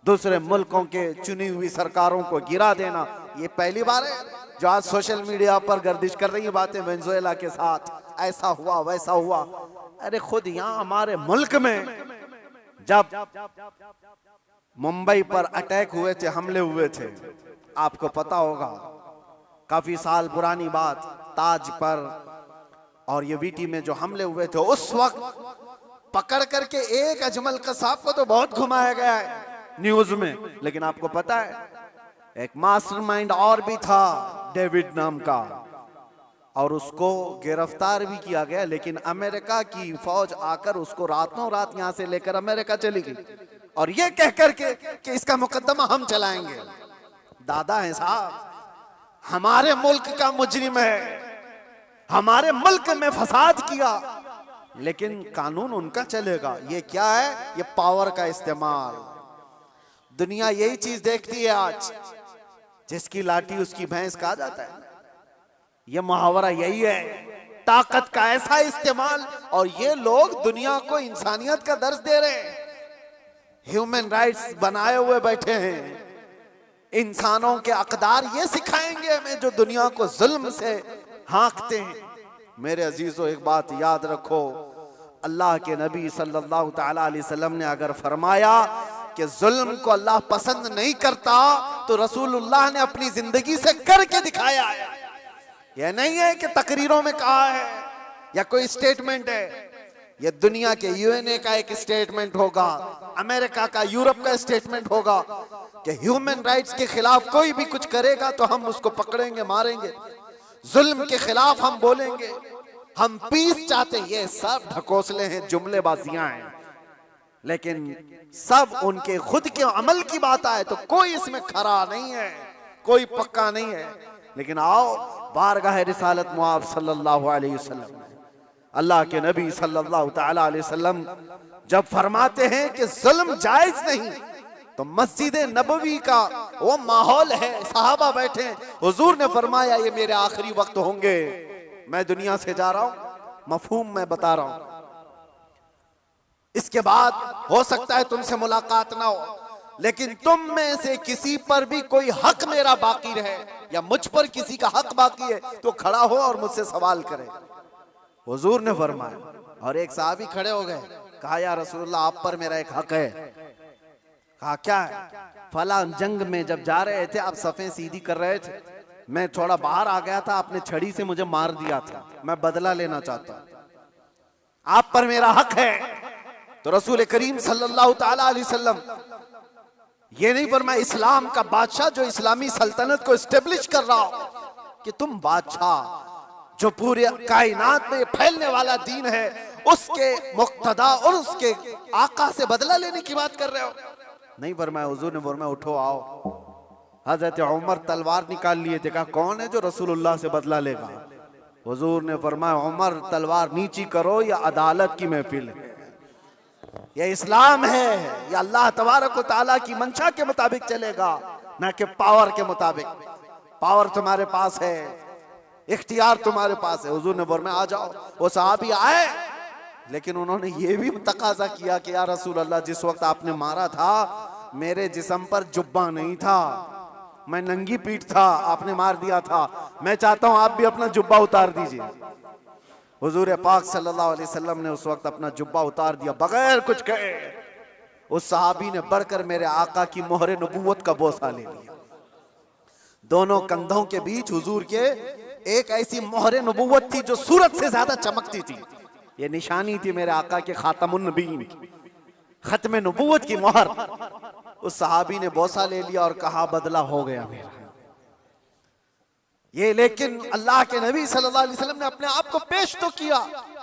दूसरे मुल्कों के चुनी हुई सरकारों को गिरा देना, ये पहली बार है। जो आज सोशल मीडिया पर गर्दिश कर रही है बातें, वेनेजुएला के साथ ऐसा हुआ वैसा हुआ। अरे खुद यहाँ हमारे मुल्क में जब मुंबई पर अटैक हुए थे, हमले हुए थे, आपको पता होगा, काफी साल पुरानी बात, ताज पर और ये वीटी में जो हमले हुए थे, उस वक्त पकड़ करके एक अजमल कसाब को तो बहुत घुमाया गया है न्यूज में, लेकिन आपको पता है एक मास्टरमाइंड और भी था, डेविड नाम का, और उसको गिरफ्तार भी किया गया। लेकिन अमेरिका की फौज आकर उसको रातों रात यहां से लेकर अमेरिका चली गई, और ये कह करके कि इसका मुकदमा हम चलाएंगे। दादा है साहब, हमारे मुल्क का मुजरिम है, हमारे मुल्क में फसाद किया, लेकिन कानून उनका चलेगा। ये क्या है? ये पावर का इस्तेमाल। दुनिया यही चीज देखती है आज, जिसकी लाठी उसकी भैंस कहा जाता है। ये मुहावरा यही है, ताकत का ऐसा इस्तेमाल। और ये लोग दुनिया को इंसानियत का दर्ज दे रहे हैं, ह्यूमन राइट्स बनाए हुए बैठे हैं, इंसानों के अकदार ये सिखाएंगे हमें, जो दुनिया को जुल्म से हाँकते हैं। मेरे अजीजों, एक बात याद रखो, अल्लाह के नबी सल्लल्लाहु तआला अलैहि वसल्लम ने अगर फरमाया कि जुल्म को अल्लाह पसंद नहीं करता, तो रसूलुल्लाह ने अपनी जिंदगी से करके दिखाया है। यह नहीं है कि तकरीरों में कहा है या कोई स्टेटमेंट है। यह दुनिया के यूएनए का एक स्टेटमेंट होगा, अमेरिका का, यूरोप का स्टेटमेंट होगा कि ह्यूमन राइट्स के खिलाफ कोई भी कुछ करेगा तो हम उसको पकड़ेंगे, मारेंगे। जुल्म के खिलाफ हम बोलेंगे, हम पीस चाहते हैं। ये सब ढकोसले हैं, जुमलेबाजियां हैं, लेकिन सब उनके खुद के अमल की बात आए तो कोई इसमें खरा नहीं है, कोई पक्का नहीं है। लेकिन आओ बारगाह रिसालत मुआब सल्लल्लाहु अलैहि वसल्लम, अल्लाह के नबी सल्लल्लाहु तआला अलैहि वसल्लम जब फरमाते हैं कि जुल्म जायज नहीं, तो मस्जिद नबवी का वो माहौल है, सहाबा बैठे, हुजूर ने फरमाया ये मेरे आखिरी वक्त होंगे, मैं दुनिया से जा रहा हूं, मफहूम मैं बता रहा हूं, इसके बाद हो सकता है तुमसे मुलाकात ना हो, लेकिन तुम में से किसी पर भी कोई हक मेरा बाकी रहे या मुझ पर किसी का हक बाकी है तो खड़ा हो और मुझसे सवाल करे। हुजूर ने फरमाया, और एक साहबी खड़े हो गए, कहा या रसूलुल्लाह आप पर मेरा एक हक है। कहा क्या है? फला जंग में जब जा रहे थे आप सफ़ें सीधी कर रहे थे, मैं थोड़ा बाहर आ गया था, आपने छड़ी से मुझे मार दिया था, मैं बदला लेना चाहता हूं, आप पर मेरा हक है। तो रसूल करीम सल्लल्लाहु ताला अलैहि वसल्लम ये नहीं फरमाया इस्लाम का बादशाह जो इस्लामी सल्तनत को एस्टेब्लिश कर रहा हो, कि तुम बादशाह जो पूरे कायनात में फैलने वाला दीन है उसके मुक्तदा और उसके आका से बदला लेने की बात कर रहे हो। नहीं फरमाया, हुजूर ने फरमाया उठो आओ। हजरत उमर तलवार निकाल लिए थे, कहा कौन है जो रसूलुल्लाह से बदला लेगा? हुजूर ने फरमाया उमर तलवार नीची करो, या अदालत की महफिल है। ये इस्लाम है, ये अल्लाह तबारक व तआला की मंशा के मुताबिक चलेगा, ना कि पावर के मुताबिक। पावर तुम्हारे पास है, इख्तियार तुम्हारे पास है। हुजूर ने फरमाया आ जाओ। वो सहाबी आए, लेकिन उन्होंने ये भी तकाजा किया कि या रसूल अल्लाह, जिस वक्त आपने मारा था मेरे जिस्म पर जुब्बा नहीं था, मैं नंगी पीठ था, आपने मार दिया था, मैं चाहता हूं आप भी अपना जुब्बा उतार दीजिए। हुजूर पाक सल्लल्लाहु अलैहि वसल्लम ने उस वक्त अपना जुब्बा उतार दिया बगैर कुछ कहे। उस सहाबी ने बढ़कर मेरे आका की मोहरे नबूवत का बोसा ले लिया। दोनों कंधों के बीच हुजूर के एक ऐसी मोहरे नबूवत थी जो सूरज से ज्यादा चमकती थी। ये निशानी थी मेरे आका के खातमुन नबीन की, खत्म नबूवत की मोहर। उस सहाबी ने बोसा ले लिया और कहा बदला हो गया मेरा ये। लेकिन अल्लाह के नबी सल्लल्लाहु अलैहि वसल्लम ने अपने आप को पेश तो किया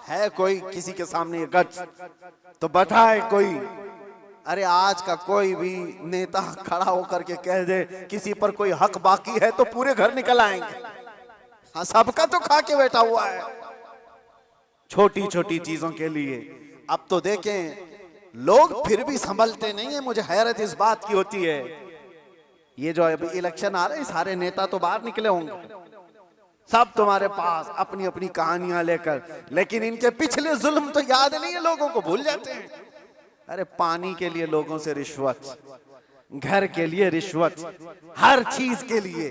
है। कोई किसी के सामने ये गच तो बताए कोई। अरे आज का कोई भी नेता खड़ा होकर के कह दे किसी पर कोई हक बाकी है तो पूरे घर निकल आएंगे। हाँ, सबका तो खा के बैठा हुआ है छोटी छोटी चीजों के लिए। अब तो देखें लोग फिर भी संभलते नहीं है। मुझे हैरत इस बात की होती है, ये जो अभी इलेक्शन आ रहे हैं सारे नेता तो बाहर निकले होंगे, सब तुम्हारे पास अपनी अपनी कहानियां लेकर, लेकिन इनके पिछले जुल्म तो याद नहीं है, लोगों को भूल जाते हैं। अरे पानी के लिए लोगों से रिश्वत, घर के लिए रिश्वत, हर चीज के लिए।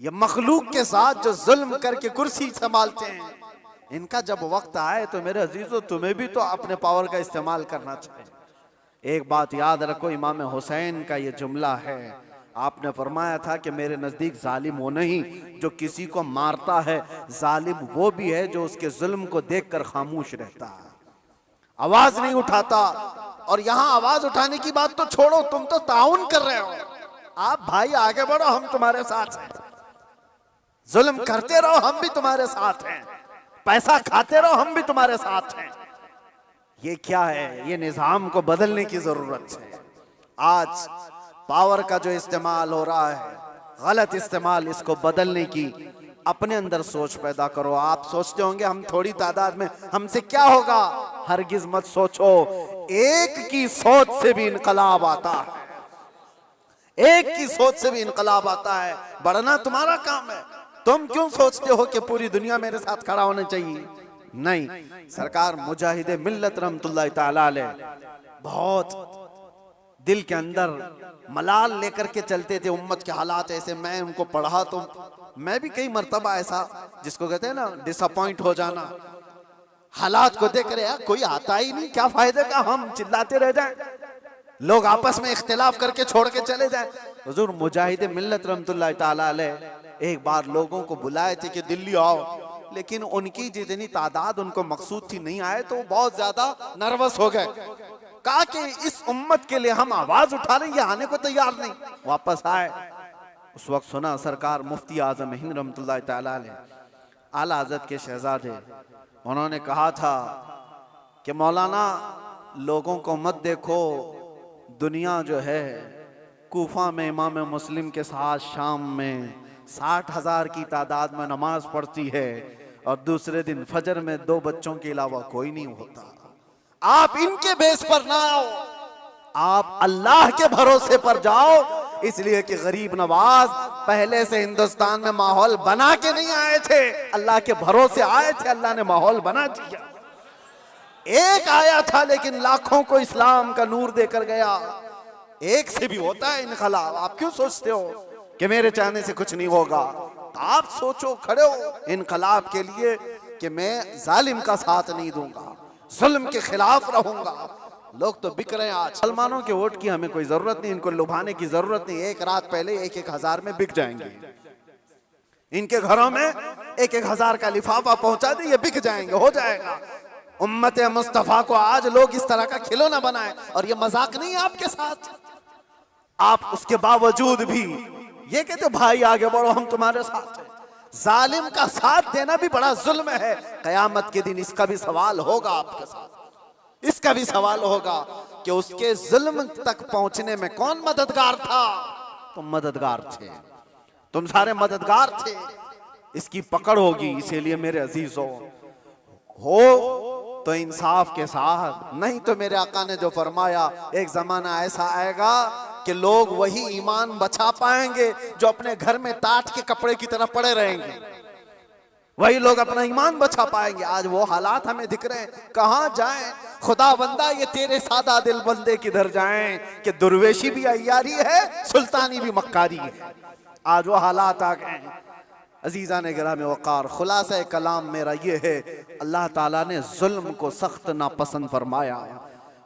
ये मखलूक के साथ जो जुल्म करके कुर्सी संभालते हैं, इनका जब वक्त आए तो मेरे अजीजों तुम्हें भी तो अपने पावर का इस्तेमाल करना चाहिए। एक बात याद रखो, इमाम हुसैन का ये जुमला है, आपने फरमाया था कि मेरे नजदीक जालिम वो नहीं जो किसी को मारता है, जालिम वो भी है जो उसके जुल्म को देखकर खामोश रहता है, आवाज नहीं उठाता। और यहां आवाज उठाने की बात तो छोड़ो, तुम तो ताउन कर रहे हो। आप भाई आगे बढ़ो, हम तुम्हारे साथ हैं। जुल्म करते रहो, हम भी तुम्हारे साथ हैं। पैसा खाते रहो, हम भी तुम्हारे साथ हैं। ये क्या है? ये निजाम को बदलने की जरूरत है। आज पावर का जो इस्तेमाल हो रहा है, गलत इस्तेमाल, इसको बदलने की अपने अंदर सोच पैदा करो। आप सोचते होंगे हम थोड़ी तादाद में, हमसे क्या होगा? हरगिज मत सोचो। एक की सोच से भी इनकलाब आता है, एक की सोच से भी इनकलाब आता है। बढ़ना तुम्हारा काम है। तुम क्यों सोचते हो कि पूरी दुनिया मेरे साथ खड़ा होना चाहिए? नहीं। सरकार मुजाहिदे मिल्लत रहमतुल्लाह तआला अलैह बहुत दिल के अंदर मलाल लेकर के चलते थे। उम्मत के हालात ऐसे, मैं उनको पढ़ा तो मैं भी कई मर्तबा ऐसा, जिसको कहते हैं ना डिसअपॉइंट हो जाना, हालात को देख रहे यार कोई आता ही नहीं, क्या फायदे का हम चिल्लाते रह जाएं, लोग आपस में इख्तिलाफ करके छोड़ के चले जाएं। हुजूर मुजाहिदे मिल्लत रहमतुल्लाह तआला अलैह एक बार लोगों को बुलाए थे कि दिल्ली आओ, लेकिन उनकी जितनी तादाद उनको मकसूद थी नहीं आए, तो बहुत ज्यादा नर्वस हो गए। कहा कि इस उम्मत के लिए हम आवाज उठा रहे हैं, ये आने को तैयार नहीं। वापस आए, उस वक्त सुना सरकार मुफ्ती आजम हिंद रहमतुल्लाह तआला अलैह आला हज़रत के शहजादे, उन्होंने कहा था कि मौलाना लोगों को मत देखो, दुनिया जो है कूफा में इमाम मुस्लिम के साथ शाम में 60,000 की तादाद में नमाज पढ़ती है और दूसरे दिन फजर में 2 बच्चों के अलावा कोई नहीं होता। आप इनके बेस पर ना आओ, आप अल्लाह के भरोसे पर जाओ। इसलिए कि गरीब नवाज पहले से हिंदुस्तान में माहौल बना के नहीं आए थे, अल्लाह के भरोसे आए थे, अल्लाह ने माहौल बना दिया। एक आया था लेकिन लाखों को इस्लाम का नूर देकर गया। एक से भी होता है इनकलाब। आप क्यों सोचते हो कि मेरे चाहने से कुछ नहीं होगा? आप सोचो, खड़े हो इनकलाब के लिए कि मैं जालिम का साथ नहीं दूंगा, जुल्म के खिलाफ रहूंगा। लोग तो बिक रहे हैं आज। मुसलमानों के वोट की हमें कोई जरूरत नहीं, इनको लुभाने की जरूरत नहीं। एक रात पहले 1-1 हजार में बिक जाएंगे। इनके घरों में 1-1 हजार का लिफाफा पहुंचा दे, ये बिक जाएंगे, हो जाएगा। उम्मत मुस्तफा को आज लोग इस तरह का खिलौना बनाए, और ये मजाक नहीं है आपके साथ। आप उसके बावजूद भी ये कहते भाई आगे बढ़ो, हम तुम्हारे साथ हैं। जालिम का साथ देना भी बड़ा जुल्म है। कयामत के दिन इसका भी सवाल होगा आपके साथ, इसका भी सवाल होगा कि उसके जुल्म तक पहुंचने में कौन मददगार था? तुम मददगार थे, तुम सारे मददगार थे। इसकी पकड़ होगी। इसीलिए मेरे अजीजों, हो तो इंसाफ के साथ, नहीं तो मेरे आका ने जो फरमाया एक जमाना ऐसा आएगा कि लोग वही ईमान बचा पाएंगे जो अपने घर में टाट के कपड़े की तरह पड़े रहेंगे, वही लोग अपना ईमान बचा पाएंगे। आज वो हालात हमें दिख रहे हैं, कहां जाएं खुदा बंदा, ये तेरे सादा दिल बंदे किधर जाएं कि दुर्वेशी भी अय्यारी है, सुल्तानी भी मक्कारी है। आज वो हालात आ गए हैं। अजीज़ा ने गिराम वक़ार, खुलासा कलाम मेरा ये है, अल्लाह ताला ने जुल्म को सख्त नापसंद फरमाया,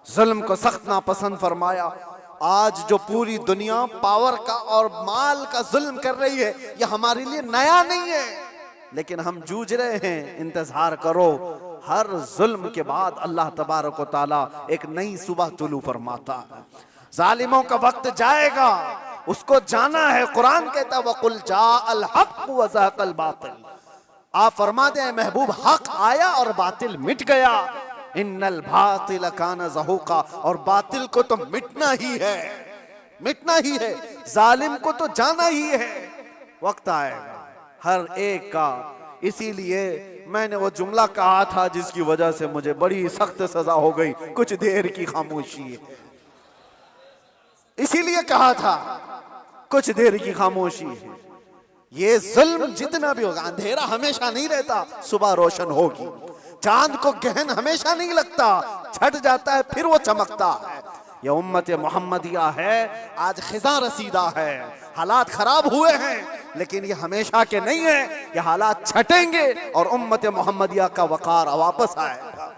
जुल्म को सख्त नापसंद फरमाया। आज जो पूरी दुनिया पावर का और माल का जुल्म कर रही है, ये हमारे लिए नया नहीं है, लेकिन हम जूझ रहे हैं। इंतजार करो, हर जुल्म के बाद अल्लाह तबारक व तआला एक नई सुबह तुलू फरमाता है। जालिमों का वक्त जाएगा, उसको जाना है। कुरान कहता है वकुल जाअल हक़ व ज़हक़ल बातिल, आप फरमा दे महबूब, हक आया और बातिल मिट गया। इन्नल बातिल कान ज़हूक़ा, और बातिल को तो मिटना ही है, मिटना ही है, जालिम को तो जाना ही है। वक्त आएगा हर एक का। इसीलिए मैंने वो जुमला कहा था जिसकी वजह से मुझे बड़ी सख्त सजा हो गई, कुछ देर की खामोशी है, इसीलिए कहा था कुछ देर की खामोशी है। ये जुल्म जितना भी होगा, अंधेरा हमेशा नहीं रहता, सुबह रोशन होगी। चांद को गहन हमेशा नहीं लगता, छट जाता है फिर वो चमकता है। ये उम्मत मोहम्मदिया है, आज खिजा रसीदा है, हालात खराब हुए हैं, लेकिन ये हमेशा के नहीं है, ये हालात छटेंगे और उम्मत मोहम्मदिया का वकार वापस आएगा।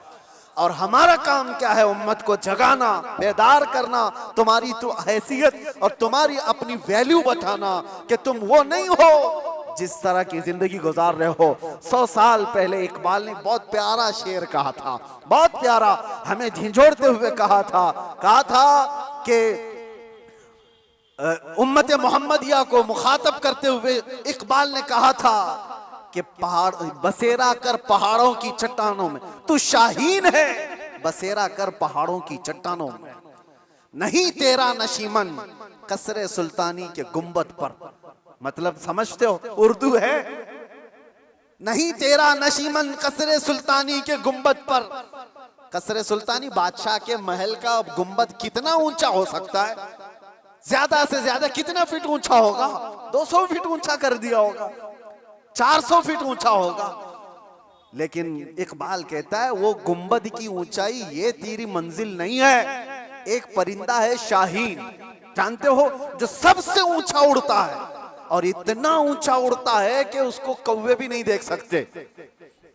और हमारा काम क्या है? उम्मत को जगाना, बेदार करना, तुम्हारी तो हैसियत और तुम्हारी अपनी वैल्यू बताना कि तुम वो नहीं हो जिस तरह की जिंदगी गुजार रहे हो। 100 साल पहले इकबाल ने बहुत प्यारा शेर कहा था, बहुत प्यारा, हमें झिझोड़ते हुए कहा था कि उम्मत मोहम्मदिया को मुखातब करते हुए इकबाल ने कहा था कि पहाड़ बसेरा कर पहाड़ों की चट्टानों में, तू शाहीन है बसेरा कर पहाड़ों की चट्टानों में, नहीं तेरा नशीमन कसरे सुल्तानी के गुंबद पर। मतलब समझते हो, उर्दू है, नहीं तेरा नशीमन कसरे सुल्तानी के गुंबद पर। कसरे सुल्तानी बादशाह के महल का गुंबद कितना ऊंचा हो सकता है? ज्यादा से ज्यादा कितना फीट ऊंचा होगा? 200 फीट ऊंचा कर दिया होगा, 400 फीट ऊंचा होगा। लेकिन इकबाल कहता है वो गुंबद की ऊंचाई ये तेरी मंजिल नहीं है। एक परिंदा है शाहीन, जानते हो, जो सबसे ऊंचा उड़ता है, और इतना ऊंचा उड़ता है कि उसको कौवे भी नहीं देख सकते,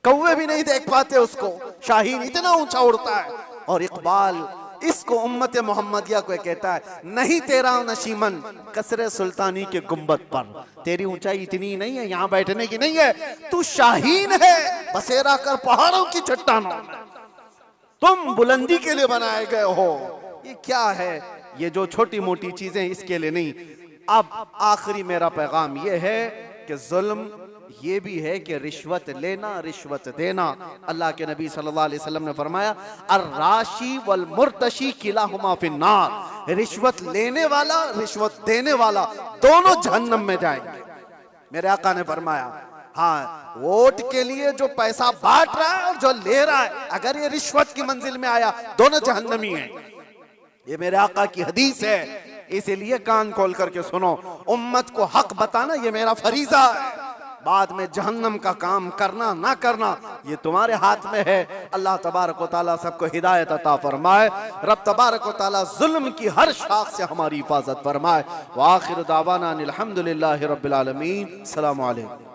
कौवे भी नहीं देख पाते उसको। शाहीन इतना ऊंचा उड़ता है। और इकबाल इसको उम्मत मोहम्मदिया को कहता है, नहीं तेरा नशीमन कसरे सुल्तानी के गुंबद पर, तेरी ऊंचाई इतनी नहीं है, यहाँ बैठने की नहीं है, तू शाहीन है बसेरा कर पहाड़ों की चट्टानों में, तुम बुलंदी के लिए बनाए गए हो। ये क्या है? ये जो छोटी मोटी चीजें इसके लिए नहीं। अब आखिरी मेरा पैगाम ये है कि जुल्म ये भी है कि रिश्वत लेना, रिश्वत देना। अल्लाह के नबी सल्लल्लाहु अलैहि वसल्लम ने फरमाया, अर्राशी वल मुर्तशी किलाहुमा फिन्नार, रिश्वत लेने वाला, रिश्वत देने वाला दोनों जहन्नम में जाएंगे। मेरे आका ने फरमाया, हाँ, वोट के लिए जो पैसा बांट रहा है और जो ले रहा है, अगर ये रिश्वत की मंजिल में आया, दोनों जहन्नमी हैं। ये मेरे आका की हदीस है, इसीलिए कान खोल करके सुनो। उम्मत को हक बताना ये मेरा फरीजा है, बाद में जहन्नम का काम करना ना करना ये तुम्हारे हाथ में है। अल्लाह तबारक व तआला सबको हिदायत अता फरमाए। रब तबारक व तआला जुल्म की हर शाख से हमारी हिफाजत फरमाए। व आखिर दावाना अनिल हम्दुलिल्लाहि रब्बिल आलमीन। अस्सलामु अलैकुम।